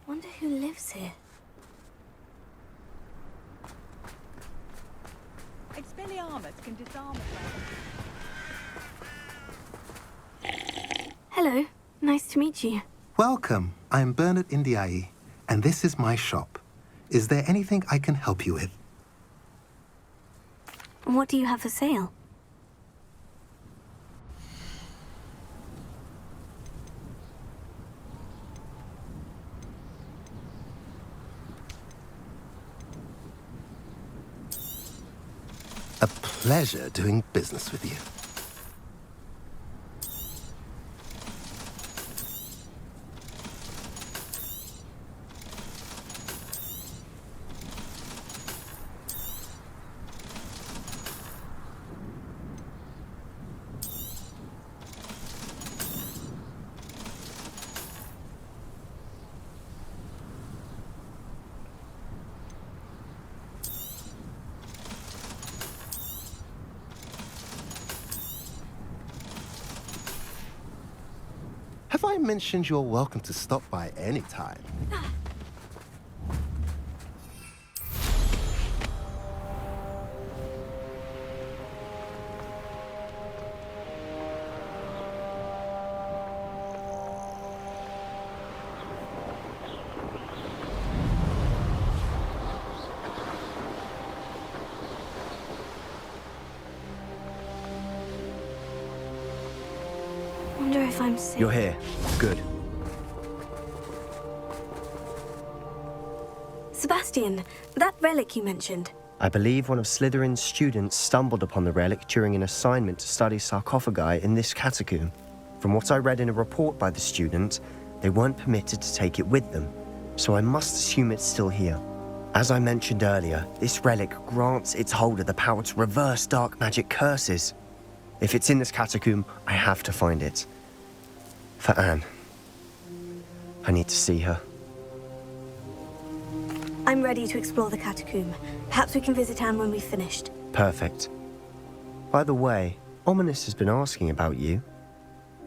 Wonder who lives here. Expelliarmus can disarm a Hello, nice to meet you. Welcome. I'm Bernard Indiai, and this is my shop. Is there anything I can help you with? What do you have for sale? A pleasure doing business with you. Have I mentioned you're welcome to stop by any time? Wonder if I'm safe. You're here. Good. Sebastian, that relic you mentioned. I believe one of Slytherin's students stumbled upon the relic during an assignment to study sarcophagi in this catacomb. From what I read in a report by the student, they weren't permitted to take it with them, so I must assume it's still here. As I mentioned earlier, this relic grants its holder the power to reverse dark magic curses. If it's in this catacomb, I have to find it. For Anne. I need to see her. I'm ready to explore the catacomb. Perhaps we can visit Anne when we've finished. Perfect. By the way, Ominous has been asking about you.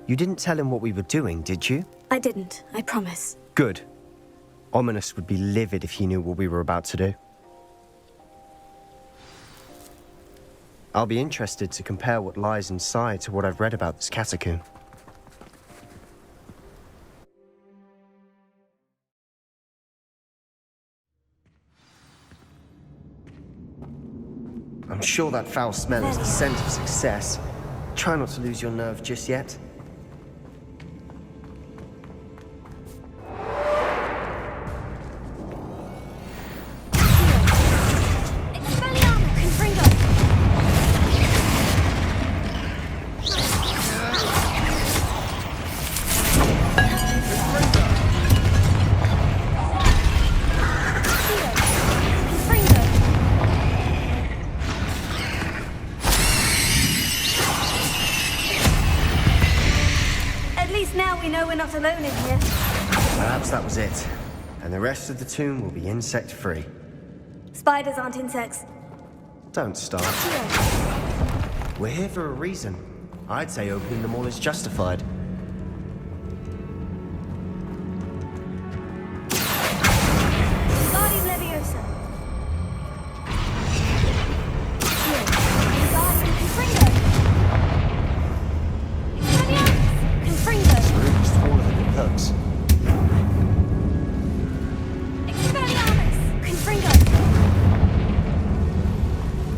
You didn't tell him what we were doing, did you? I didn't, I promise. Good. Ominous would be livid if he knew what we were about to do. I'll be interested to compare what lies inside to what I've read about this catacomb. I'm sure that foul smell is the scent of success. Try not to lose your nerve just yet. Not alone in here. Perhaps that was it. And the rest of the tomb will be insect-free. Spiders aren't insects. Don't start. We're here for a reason. I'd say opening them all is justified. Guardian Leviosa. Guardian Confringo. Confringo. Thugs. Expelliarmus! Confringo!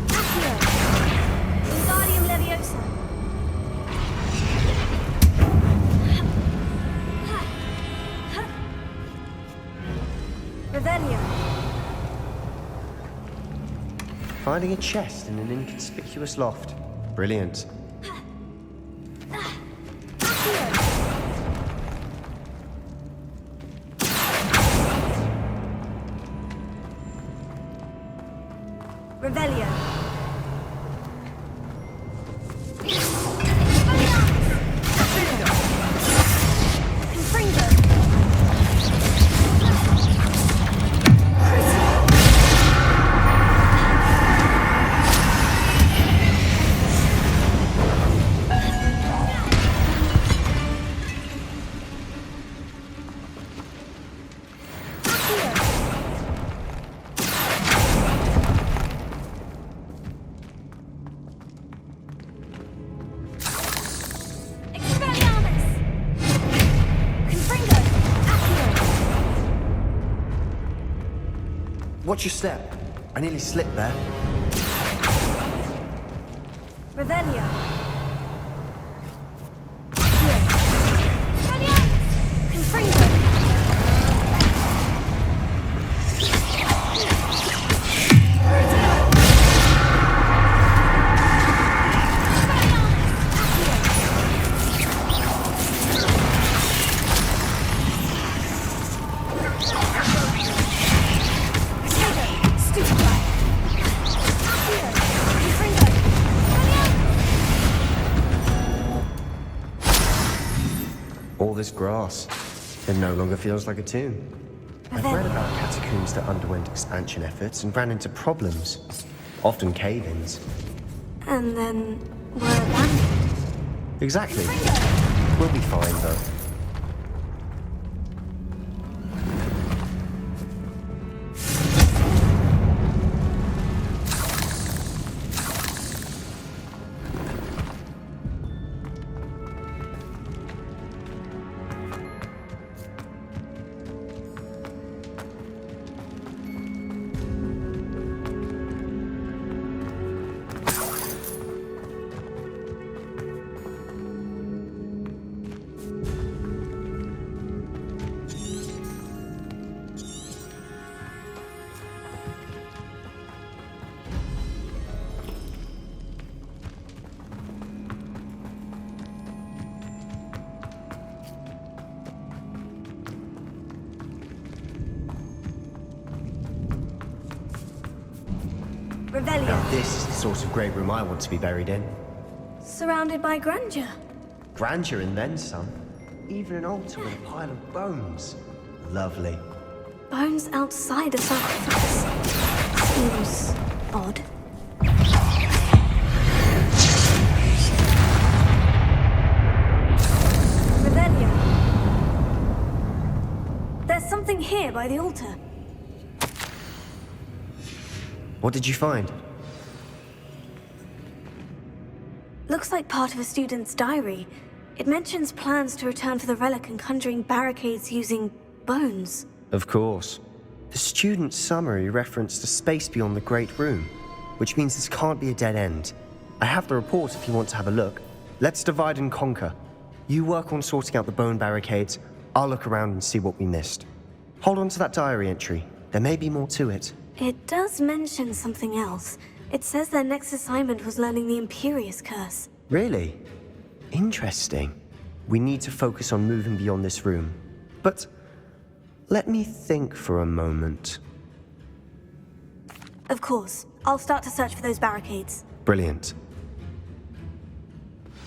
Accio! Wingardium Leviosa! Revelio! Finding a chest in an inconspicuous loft. Brilliant. Revelio. Confringo. Watch your step. I nearly slipped there. Revelio. All this grass. It no longer feels like a tomb. I've read about catacombs that underwent expansion efforts and ran into problems. Often cave-ins. And then were abandoned. Exactly. We'll be fine, though. Revelio. Now this is the sort of great room I want to be buried in. Surrounded by grandeur. Grandeur and then some. Even an altar with a pile of bones. Lovely. Bones outside a sarcophagus. Seems odd. Revelio. There's something here by the altar. What did you find? Looks like part of a student's diary. It mentions plans to return for the relic and conjuring barricades using bones. Of course. The student's summary referenced a space beyond the Great Room, which means this can't be a dead end. I have the report if you want to have a look. Let's divide and conquer. You work on sorting out the bone barricades. I'll look around and see what we missed. Hold on to that diary entry. There may be more to it. It does mention something else. It says their next assignment was learning the Imperious curse. Really? Interesting. We need to focus on moving beyond this room. But let me think for a moment. Of course. I'll start to search for those barricades. Brilliant.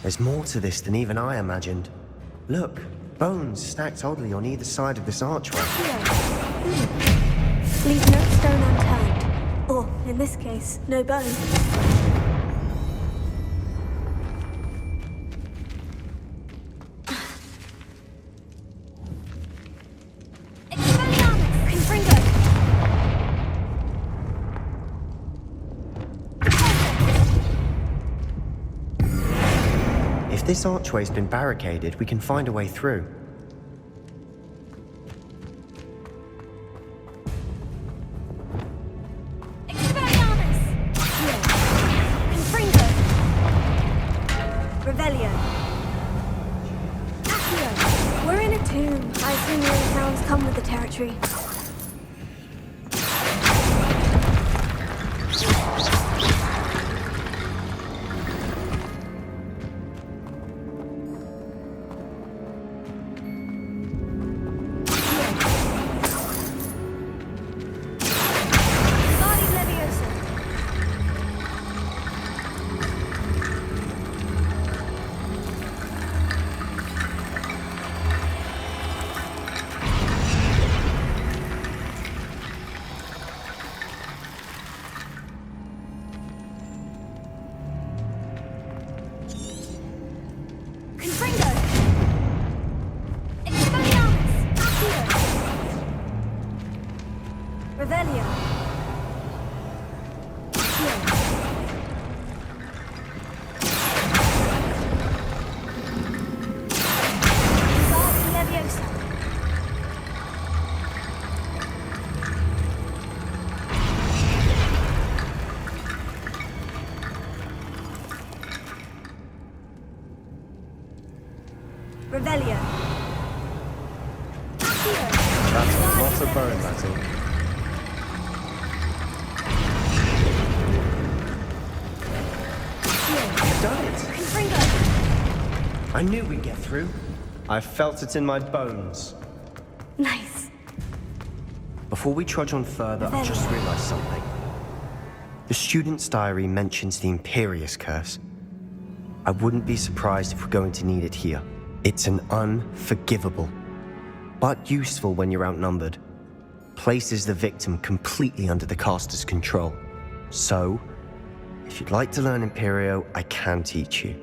There's more to this than even I imagined. Look, bones stacked oddly on either side of this archway. Leave no stone unturned. Or, in this case, no bone. If this archway's been barricaded, we can find a way through. Revelio. Accio. We're in a tomb. I assume all sounds come with the territory. Revelio. That's lots of bone, Matty. You've done it! Confringo. I knew we'd get through. I felt it in my bones. Nice. Before we trudge on further, I just realized something. The student's diary mentions the Imperious curse. I wouldn't be surprised if we're going to need it here. It's an unforgivable, but useful when you're outnumbered. Places the victim completely under the caster's control. So, if you'd like to learn Imperio, I can teach you.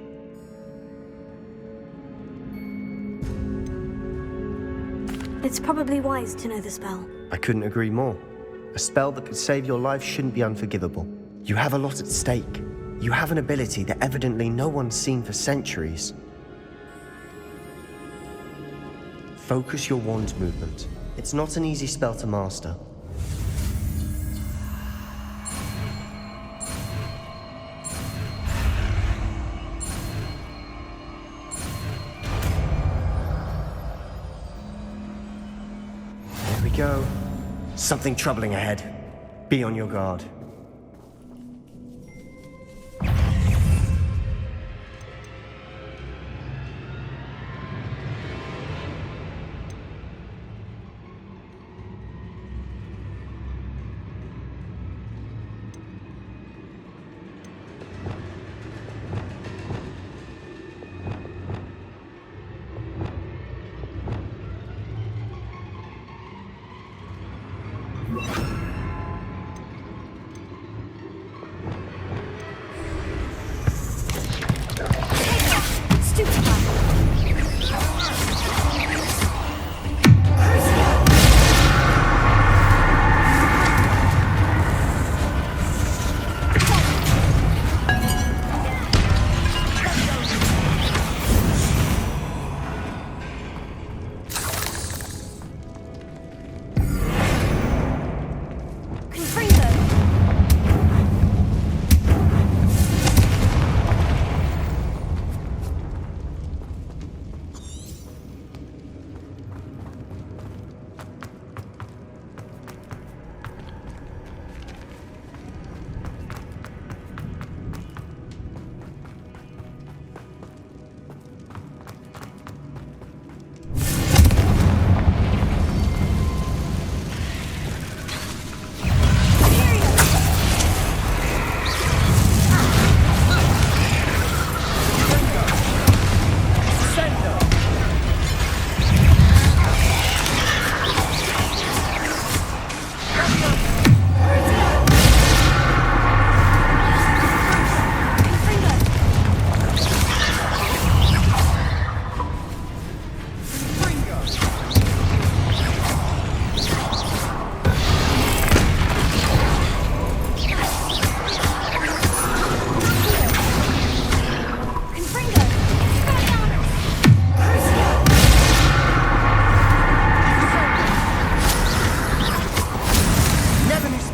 It's probably wise to know the spell. I couldn't agree more. A spell that could save your life shouldn't be unforgivable. You have a lot at stake. You have an ability that evidently no one's seen for centuries. Focus your wand's movement. It's not an easy spell to master. There we go. Something troubling ahead. Be on your guard.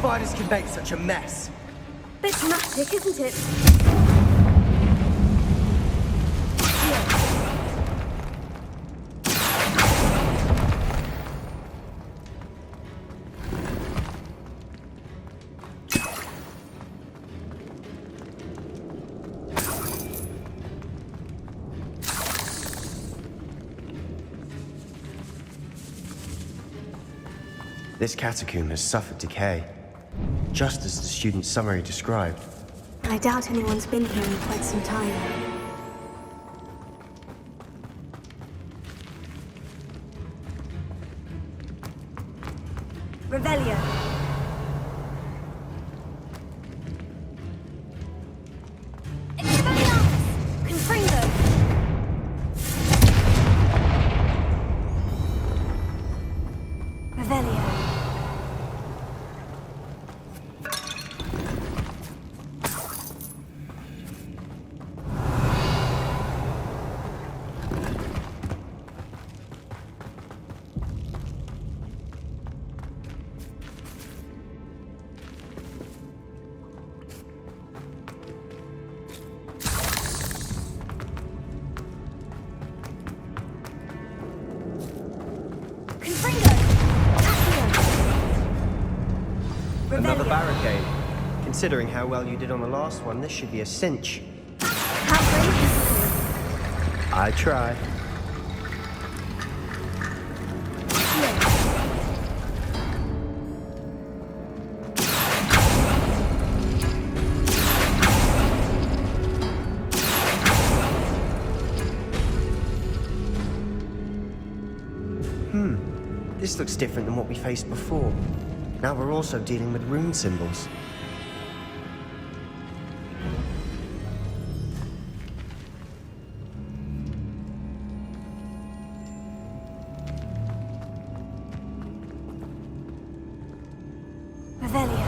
Spiders can make such a mess. Bit dramatic, isn't it? This catacomb has suffered decay, just as the student's summary described. I doubt anyone's been here in quite some time. Revelio. Expelliarmus! Confringo! Revelio. barricade. Considering how well you did on the last one, this should be a cinch. How brave is it? I tried. This looks different than what we faced before. Now we're also dealing with rune symbols. Revelio.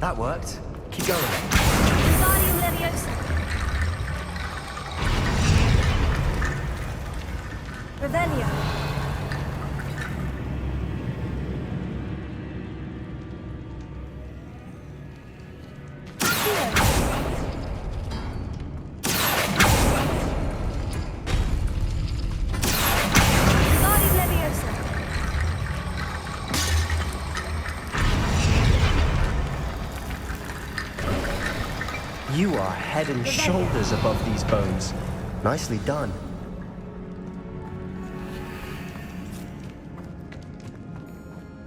That worked. Keep going. Wingardium Leviosa. Revelio. Wingardium Leviosa. You are head and shoulders above these bones. Nicely done.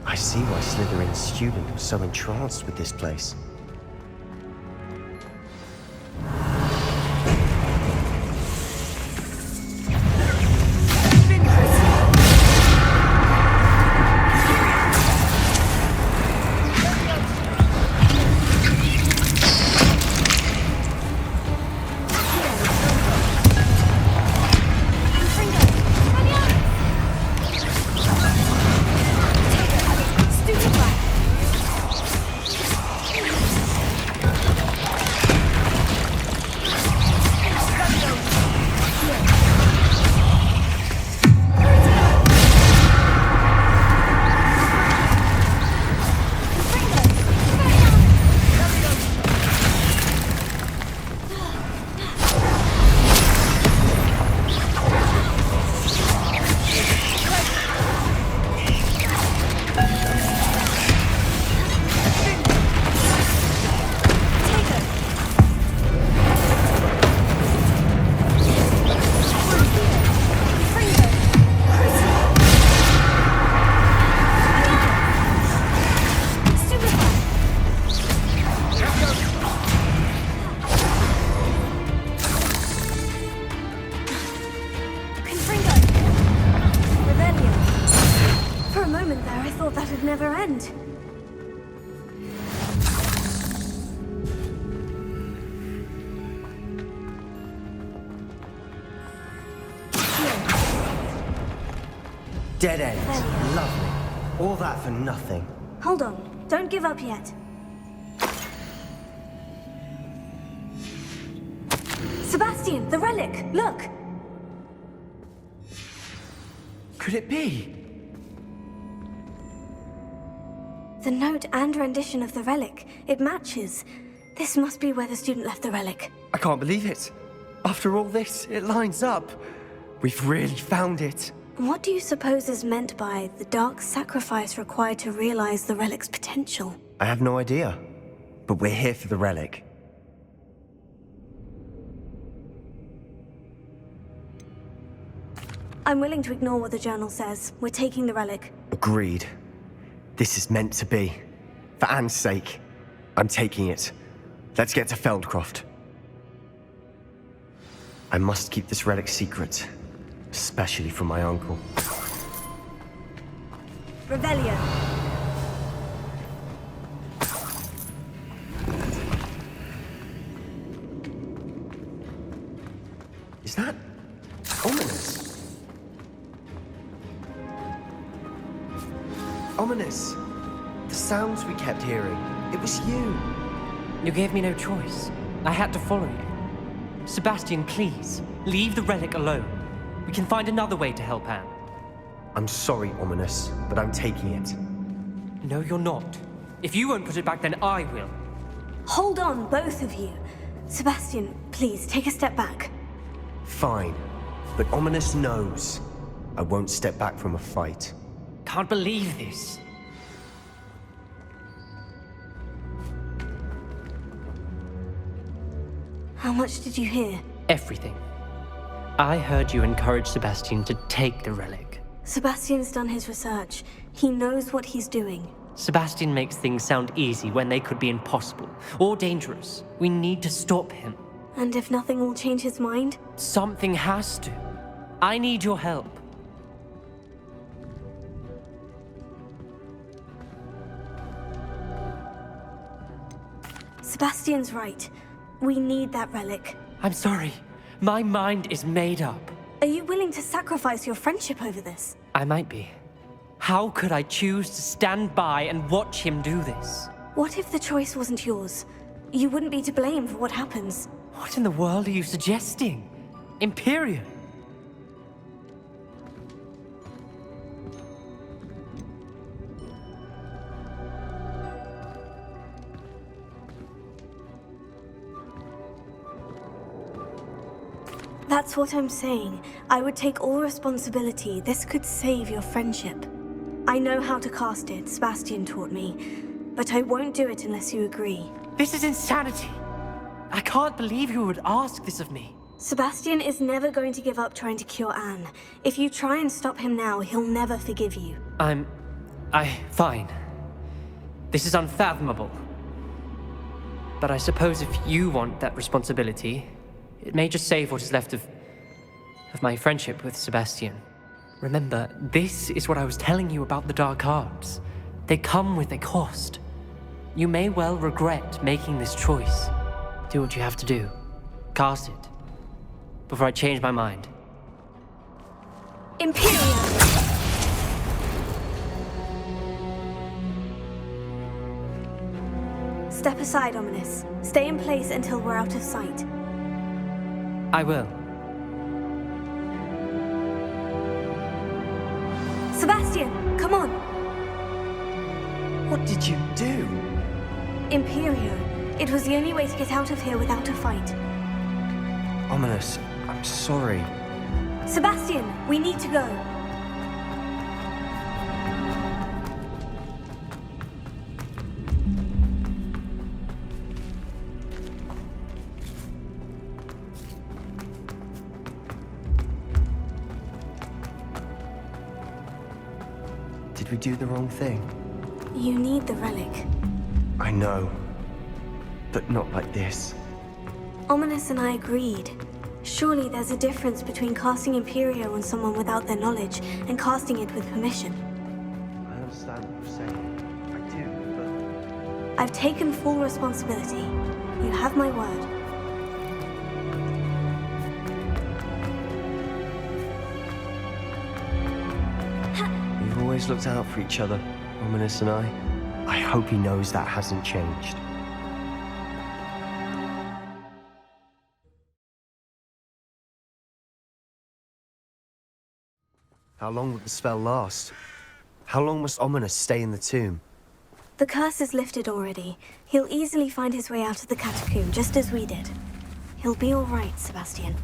I see why Slytherin's student was so entranced with this place. never end. Dead end. Lovely. All that for nothing. Hold on. Don't give up yet. Sebastian, the relic! Look! Could it be? The note and rendition of the relic. It matches. This must be where the student left the relic. I can't believe it. After all this, it lines up. We've really found it. What do you suppose is meant by the dark sacrifice required to realize the relic's potential? I have no idea. But we're here for the relic. I'm willing to ignore what the journal says. We're taking the relic. Agreed. This is meant to be. For Anne's sake, I'm taking it. Let's get to Feldcroft. I must keep this relic secret, especially from my uncle. Revelio. Is that ominous? Ominous. The sounds we kept hearing. It was you. You gave me no choice. I had to follow you. Sebastian, please, leave the relic alone. We can find another way to help Anne. I'm sorry, Ominous, but I'm taking it. No, you're not. If you won't put it back, then I will. Hold on, both of you. Sebastian, please, take a step back. Fine, but Ominous knows I won't step back from a fight. Can't believe this. How much did you hear? Everything. I heard you encourage Sebastian to take the relic. Sebastian's done his research. He knows what he's doing. Sebastian makes things sound easy when they could be impossible or dangerous. We need to stop him. And if nothing will change his mind? Something has to. I need your help. Sebastian's right. We need that relic. I'm sorry. My mind is made up. Are you willing to sacrifice your friendship over this? I might be. How could I choose to stand by and watch him do this? What if the choice wasn't yours? You wouldn't be to blame for what happens. What in the world are you suggesting? Imperio? That's what I'm saying. I would take all responsibility. This could save your friendship. I know how to cast it, Sebastian taught me. But I won't do it unless you agree. This is insanity. I can't believe you would ask this of me. Sebastian is never going to give up trying to cure Anne. If you try and stop him now, he'll never forgive you. Fine. This is unfathomable. But I suppose if you want that responsibility, it may just save what is left of my friendship with Sebastian. Remember, this is what I was telling you about the dark arts. They come with a cost. You may well regret making this choice. Do what you have to do. Cast it. Before I change my mind. Imperio! Step aside, Ominous. Stay in place until we're out of sight. I will. Sebastian, come on! What did you do? Imperio. It was the only way to get out of here without a fight. Ominous, I'm sorry. Sebastian, we need to go. Did we do the wrong thing? You need the relic. I know. But not like this. Ominous and I agreed. Surely there's a difference between casting Imperio on someone without their knowledge and casting it with permission. I understand what you're saying. I do, I've taken full responsibility. You have my word. but we've always looked out for each other, Ominous and I. I hope he knows that hasn't changed. How long will the spell last? How long must Ominous stay in the tomb? The curse is lifted already. He'll easily find his way out of the catacomb, just as we did. He'll be all right, Sebastian.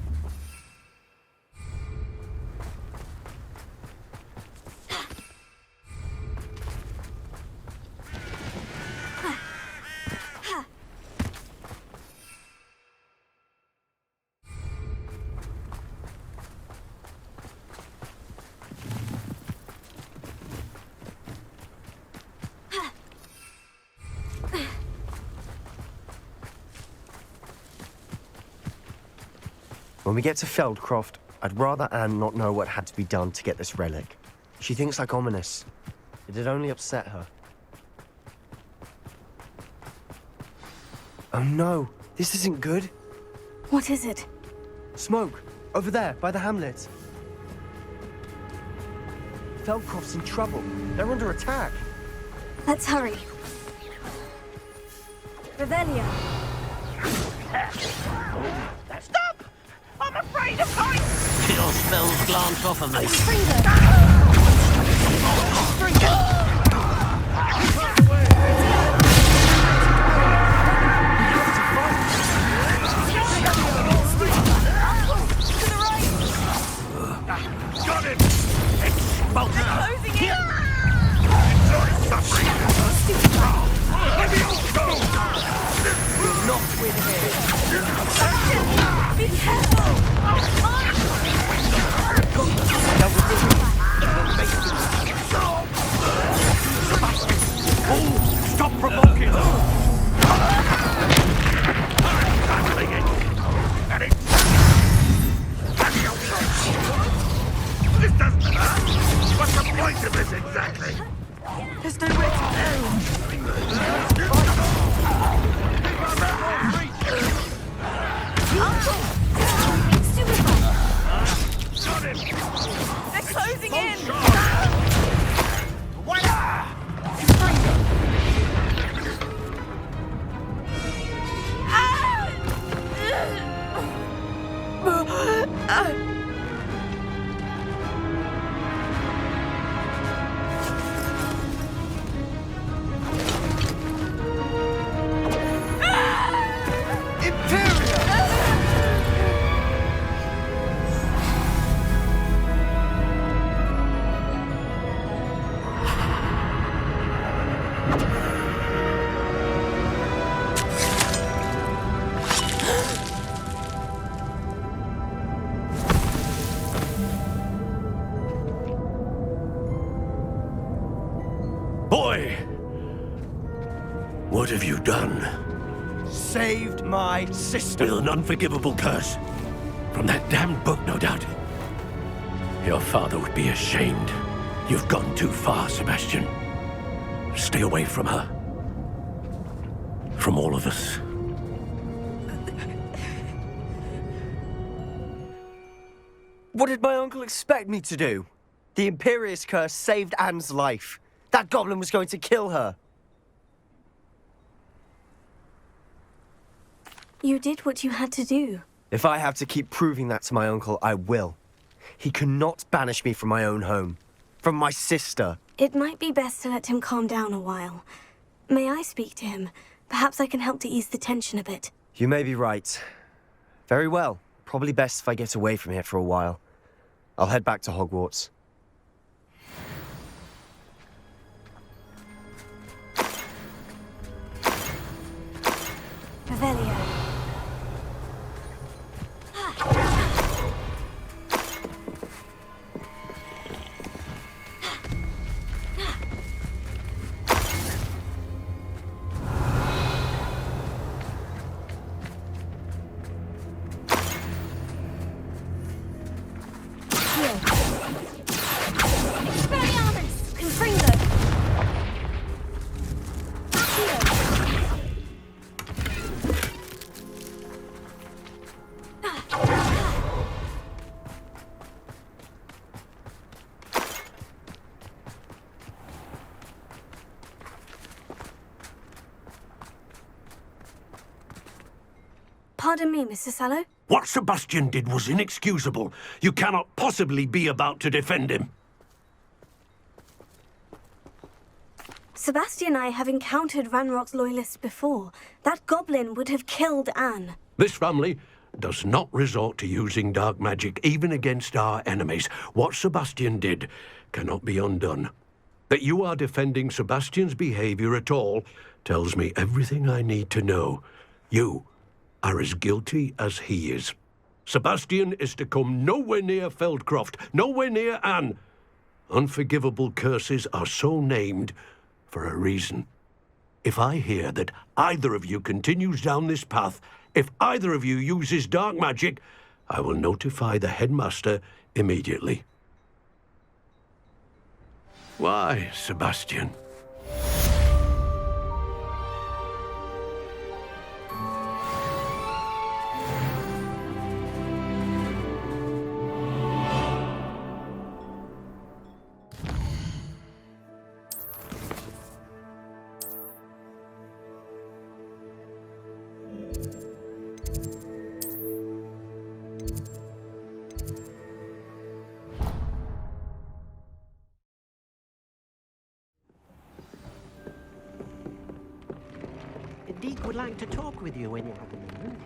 When we get to Feldcroft, I'd rather Anne not know what had to be done to get this relic. She thinks like Ominous. It'd only upset her. Oh no, this isn't good. What is it? Smoke, over there, by the hamlet. Feldcroft's in trouble. They're under attack. Let's hurry. Revelio. Stop! I'm afraid of heights! your spells glance off of me. Got him! Expulsion! Closing in! Enjoy suffering! Let me all go! Not with him. Be careful! Oh, stop provoking! Tackling it! And it... This doesn't hurt! What's the point of this exactly? There's nowhere to go. Got him! They're closing in! Boy! What have you done? Saved my sister. With an unforgivable curse. From that damned book, no doubt. Your father would be ashamed. You've gone too far, Sebastian. Stay away from her. From all of us. What did my uncle expect me to do? The Imperious curse saved Anne's life. That goblin was going to kill her. You did what you had to do. If I have to keep proving that to my uncle, I will. He cannot banish me from my own home. From my sister. It might be best to let him calm down a while. May I speak to him? Perhaps I can help to ease the tension a bit. You may be right. Very well. Probably best if I get away from here for a while. I'll head back to Hogwarts. Revelio. Expelliarmus! Confringo! Pardon me, Mr. Sallow. What Sebastian did was inexcusable. You cannot possibly be about to defend him. Sebastian and I have encountered Ranrock's loyalists before. That goblin would have killed Anne. This family does not resort to using dark magic even against our enemies. What Sebastian did cannot be undone. That you are defending Sebastian's behavior at all tells me everything I need to know. You are as guilty as he is. Sebastian is to come nowhere near Feldcroft, nowhere near Anne. Unforgivable curses are so named for a reason. If I hear that either of you continues down this path, if either of you uses dark magic, I will notify the headmaster immediately. Why, Sebastian? Deek would like to talk with you when you have a moment.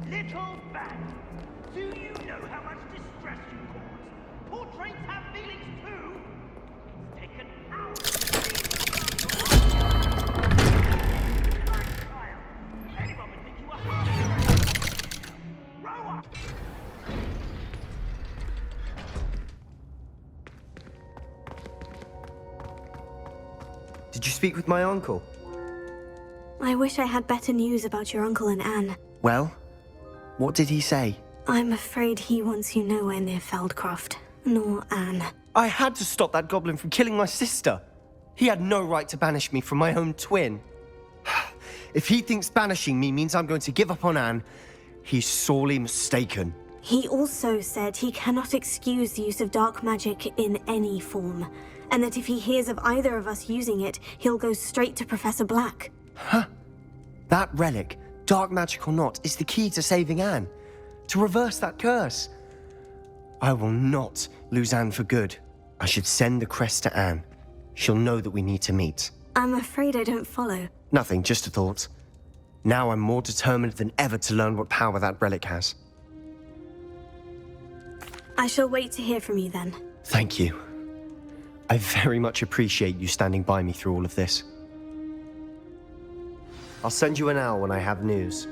Little bat, do you know how much distress you cause? Portraits have feelings too. It's taken hours to child. Anyone would think you were hard. Grow up. Did you speak with my uncle? I wish I had better news about your uncle and Anne. Well, what did he say? I'm afraid he wants you nowhere near Feldcroft, nor Anne. I had to stop that goblin from killing my sister. He had no right to banish me from my own twin. If he thinks banishing me means I'm going to give up on Anne, he's sorely mistaken. He also said he cannot excuse the use of dark magic in any form, and that if he hears of either of us using it, he'll go straight to Professor Black. Huh? That relic, dark magic or not, is the key to saving Anne. To reverse that curse. I will not lose Anne for good. I should send the crest to Anne. She'll know that we need to meet. I'm afraid I don't follow. Nothing, just a thought. Now I'm more determined than ever to learn what power that relic has. I shall wait to hear from you then. Thank you. I very much appreciate you standing by me through all of this. I'll send you an owl when I have news.